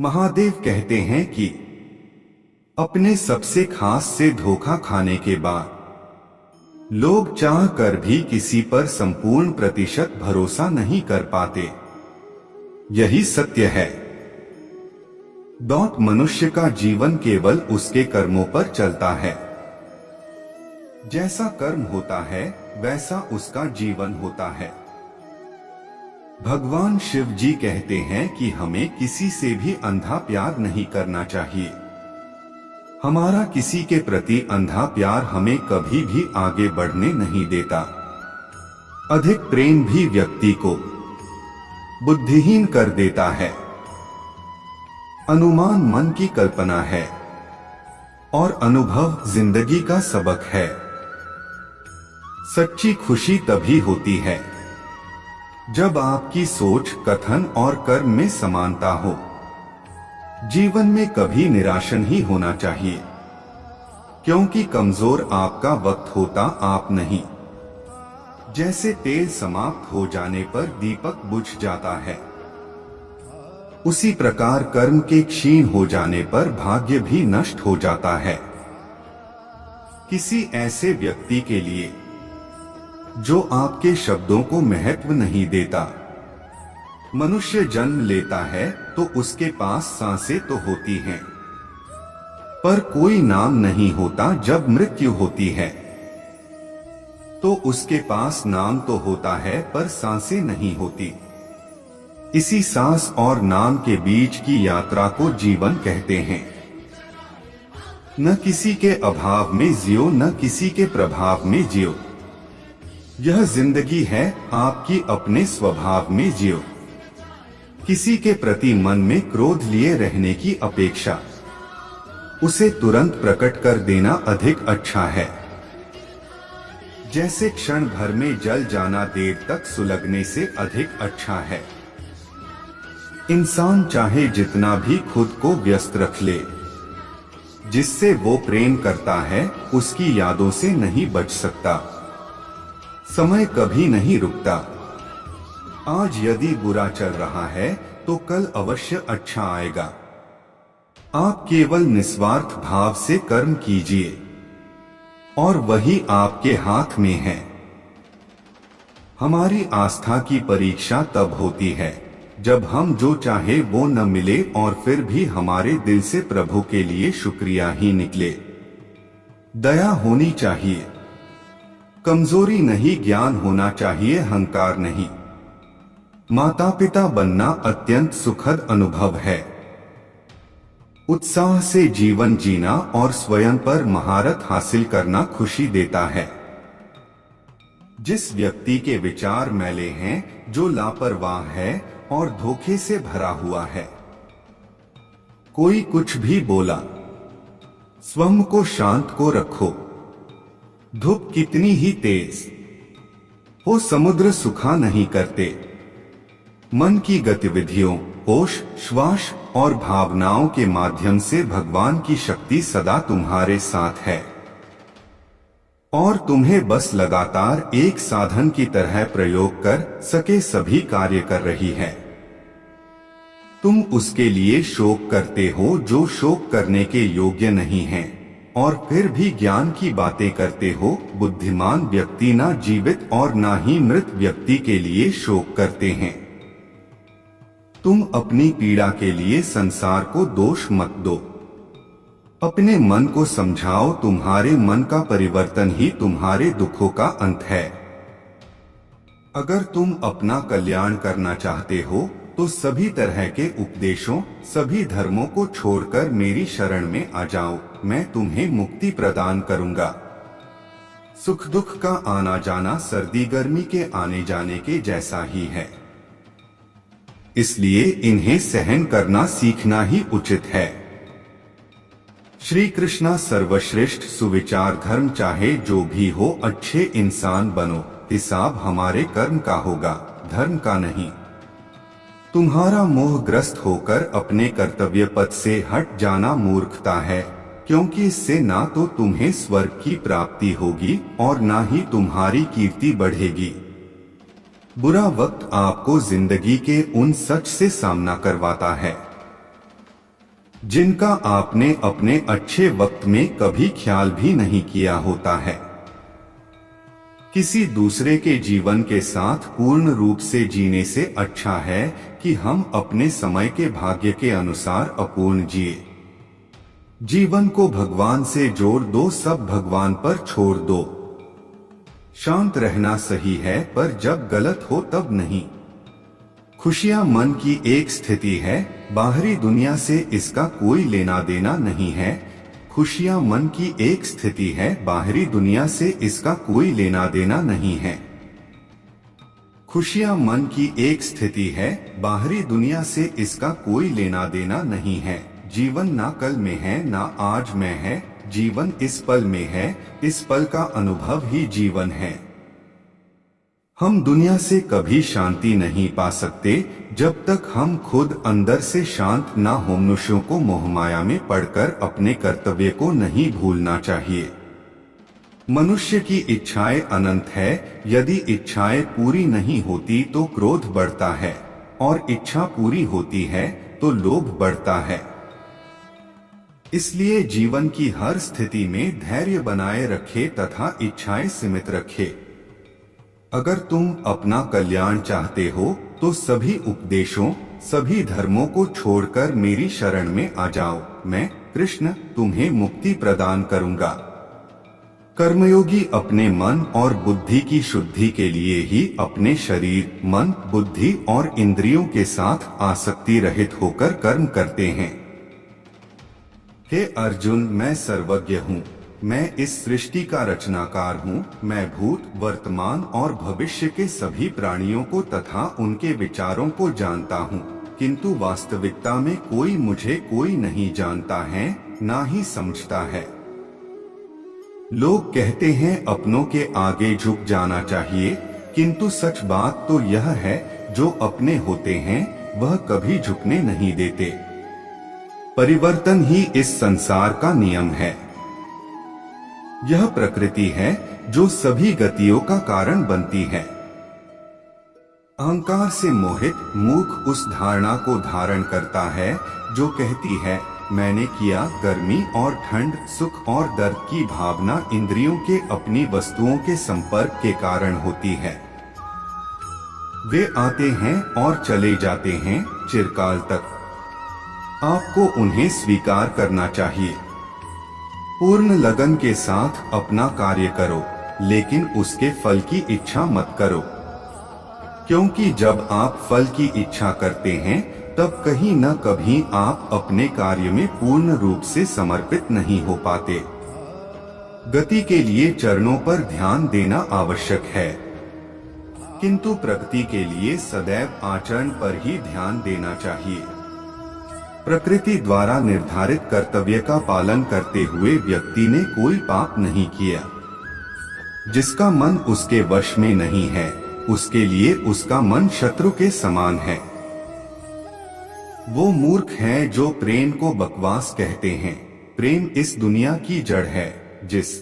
महादेव कहते हैं कि अपने सबसे खास से धोखा खाने के बाद लोग चाह कर भी किसी पर संपूर्ण प्रतिशत भरोसा नहीं कर पाते। यही सत्य है। मनुष्य का जीवन केवल उसके कर्मों पर चलता है। जैसा कर्म होता है वैसा उसका जीवन होता है। भगवान शिव जी कहते हैं कि हमें किसी से भी अंधा प्यार नहीं करना चाहिए। हमारा किसी के प्रति अंधा प्यार हमें कभी भी आगे बढ़ने नहीं देता। अधिक प्रेम भी व्यक्ति को बुद्धिहीन कर देता है। अनुमान मन की कल्पना है और अनुभव जिंदगी का सबक है। सच्ची खुशी तभी होती है जब आपकी सोच, कथन और कर्म में समानता हो। जीवन में कभी निराश नहीं होना चाहिए, क्योंकि कमजोर आपका वक्त होता, आप नहीं। जैसे तेल समाप्त हो जाने पर दीपक बुझ जाता है, उसी प्रकार कर्म के क्षीण हो जाने पर भाग्य भी नष्ट हो जाता है। किसी ऐसे व्यक्ति के लिए जो आपके शब्दों को महत्व नहीं देता। मनुष्य जन्म लेता है तो उसके पास सांसें तो होती हैं, पर कोई नाम नहीं होता। जब मृत्यु होती है तो उसके पास नाम तो होता है पर सांसें नहीं होती। इसी सांस और नाम के बीच की यात्रा को जीवन कहते हैं। न किसी के अभाव में जियो, न किसी के प्रभाव में जियो। यह जिंदगी है आपकी, अपने स्वभाव में जियो। किसी के प्रति मन में क्रोध लिए रहने की अपेक्षा उसे तुरंत प्रकट कर देना अधिक अच्छा है। जैसे क्षण भर में जल जाना देर तक सुलगने से अधिक अच्छा है। इंसान चाहे जितना भी खुद को व्यस्त रख ले, जिससे वो प्रेम करता है उसकी यादों से नहीं बच सकता। समय कभी नहीं रुकता। आज यदि बुरा चल रहा है तो कल अवश्य अच्छा आएगा। आप केवल निस्वार्थ भाव से कर्म कीजिए और वही आपके हाथ में है। हमारी आस्था की परीक्षा तब होती है जब हम जो चाहे वो न मिले और फिर भी हमारे दिल से प्रभु के लिए शुक्रिया ही निकले। दया होनी चाहिए, कमजोरी नहीं। ज्ञान होना चाहिए, अहंकार नहीं। माता पिता बनना अत्यंत सुखद अनुभव है। उत्साह से जीवन जीना और स्वयं पर महारत हासिल करना खुशी देता है। जिस व्यक्ति के विचार मैले हैं, जो लापरवाह है और धोखे से भरा हुआ है, कोई कुछ भी बोला, स्वयं को शांत को रखो। धूप कितनी ही तेज हो, समुद्र सुखा नहीं करते। मन की गतिविधियों, होश, श्वास और भावनाओं के माध्यम से भगवान की शक्ति सदा तुम्हारे साथ है और तुम्हें बस लगातार एक साधन की तरह प्रयोग कर सके सभी कार्य कर रही है। तुम उसके लिए शोक करते हो जो शोक करने के योग्य नहीं है, और फिर भी ज्ञान की बातें करते हो। बुद्धिमान व्यक्ति ना जीवित और ना ही मृत व्यक्ति के लिए शोक करते हैं। तुम अपनी पीड़ा के लिए संसार को दोष मत दो। अपने मन को समझाओ, तुम्हारे मन का परिवर्तन ही तुम्हारे दुखों का अंत है। अगर तुम अपना कल्याण करना चाहते हो तो सभी तरह के उपदेशों, सभी धर्मों को छोड़कर मेरी शरण में आ जाओ। मैं तुम्हें मुक्ति प्रदान करूंगा। सुख दुख का आना जाना सर्दी गर्मी के आने जाने के जैसा ही है, इसलिए इन्हें सहन करना सीखना ही उचित है। श्री कृष्णा सर्वश्रेष्ठ सुविचार धर्म चाहे जो भी हो, अच्छे इंसान बनो। हिसाब हमारे कर्म का होगा, धर्म का नहीं। तुम्हारा मोहग्रस्त होकर अपने कर्तव्य पथ से हट जाना मूर्खता है, क्योंकि इससे ना तो तुम्हें स्वर्ग की प्राप्ति होगी और ना ही तुम्हारी कीर्ति बढ़ेगी। बुरा वक्त आपको जिंदगी के उन सच से सामना करवाता है जिनका आपने अपने अच्छे वक्त में कभी ख्याल भी नहीं किया होता है। किसी दूसरे के जीवन के साथ पूर्ण रूप से जीने से अच्छा है कि हम अपने समय के भाग्य के अनुसार अपूर्ण जिए। जीवन को भगवान से जोड़ दो, सब भगवान पर छोड़ दो। शांत रहना सही है, पर जब गलत हो तब नहीं। खुशियां मन की एक स्थिति है, बाहरी दुनिया से इसका कोई लेना देना नहीं है। खुशियां मन की एक स्थिति है, बाहरी दुनिया से इसका कोई लेना देना नहीं है। खुशियां मन की एक स्थिति है, बाहरी दुनिया से इसका कोई लेना देना नहीं है। जीवन ना कल में है ना आज में है, जीवन इस पल में है, इस पल का अनुभव ही जीवन है। हम दुनिया से कभी शांति नहीं पा सकते जब तक हम खुद अंदर से शांत ना हो। मनुष्यों को मोहमाया में पड़कर अपने कर्तव्य को नहीं भूलना चाहिए। मनुष्य की इच्छाएं अनंत है, यदि इच्छाएं पूरी नहीं होती तो क्रोध बढ़ता है, और इच्छा पूरी होती है तो लोभ बढ़ता है। इसलिए जीवन की हर स्थिति में धैर्य बनाए रखे तथा इच्छाएं सीमित रखे। अगर तुम अपना कल्याण चाहते हो तो सभी उपदेशों, सभी धर्मों को छोड़कर मेरी शरण में आ जाओ। मैं कृष्ण तुम्हें मुक्ति प्रदान करूंगा। कर्मयोगी अपने मन और बुद्धि की शुद्धि के लिए ही अपने शरीर, मन, बुद्धि और इंद्रियों के साथ आसक्ति रहित होकर कर्म करते हैं। हे अर्जुन, मैं सर्वज्ञ हूँ, मैं इस सृष्टि का रचनाकार हूँ। मैं भूत, वर्तमान और भविष्य के सभी प्राणियों को तथा उनके विचारों को जानता हूँ, किंतु वास्तविकता में कोई नहीं जानता है, ना ही समझता है। लोग कहते हैं अपनों के आगे झुक जाना चाहिए, किंतु सच बात तो यह है, जो अपने होते हैं वह कभी झुकने नहीं देते। परिवर्तन ही इस संसार का नियम है। यह प्रकृति है जो सभी गतियों का कारण बनती है। अहंकार से मोहित मूर्ख उस धारणा को धारण करता है जो कहती है मैंने किया। गर्मी और ठंड, सुख और दर्द की भावना इंद्रियों के अपनी वस्तुओं के संपर्क के कारण होती है। वे आते हैं और चले जाते हैं चिरकाल तक। आपको उन्हें स्वीकार करना चाहिए। पूर्ण लगन के साथ अपना कार्य करो, लेकिन उसके फल की इच्छा मत करो, क्योंकि जब आप फल की इच्छा करते हैं तब कहीं न कभी आप अपने कार्य में पूर्ण रूप से समर्पित नहीं हो पाते। गति के लिए चरणों पर ध्यान देना आवश्यक है, किंतु प्रगति के लिए सदैव आचरण पर ही ध्यान देना चाहिए। प्रकृति द्वारा निर्धारित कर्तव्य का पालन करते हुए व्यक्ति ने कोई पाप नहीं किया। जिसका मन उसके वश में नहीं है, उसके लिए उसका मन शत्रु के समान है। वो मूर्ख हैं जो प्रेम को बकवास कहते हैं। प्रेम इस दुनिया की जड़ है, जिस